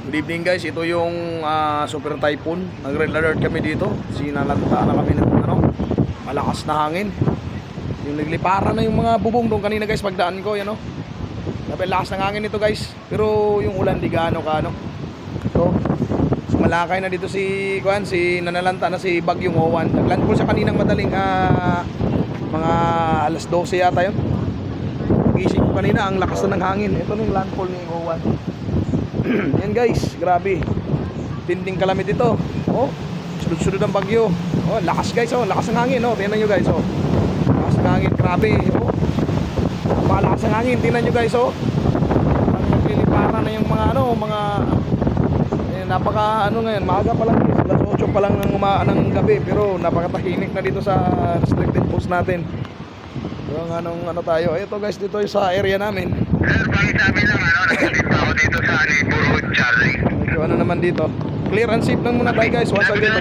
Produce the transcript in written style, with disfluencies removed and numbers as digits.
Good evening guys, ito yung super typhoon. Nag-red alert kami dito. Sinalanta na kami ng malakas na hangin. Yung nagliparan na yung mga bubong doon kanina guys pagdaan ko, yan o. Lakas ng hangin ito guys. Pero yung ulan di gaano kaano. So malakay na dito si nanalanta na si Bagyong Owan. Naglandfall siya kaninang madaling mga alas 12 yata yun. Gising ko kanina, ang lakas na ng hangin. Ito na yung landfall ni Owan. Yan guys, grabe. Tinding kalamit ito. Oh, sunod-sunod ang bagyo. Oh, lakas guys, oh, lakas ng hangin, oh. Tingnan niyo guys, oh. Lakas ng hangin, grabe, oh. Malakas ng hangin, tingnan niyo guys, oh. Nagliliparan na yung mga napaka ngayon, maaga pa lang guys. Alas 8 pa lang ng gabi, pero napakatahimik na dito sa restricted post natin. Yung tayo. Ito guys, dito sa area namin. Sir, pakisabi lang, nandito ako dito sa neighborhood Charlie. Medyo naman dito. Clear and safe lang muna tayo guys. Once again,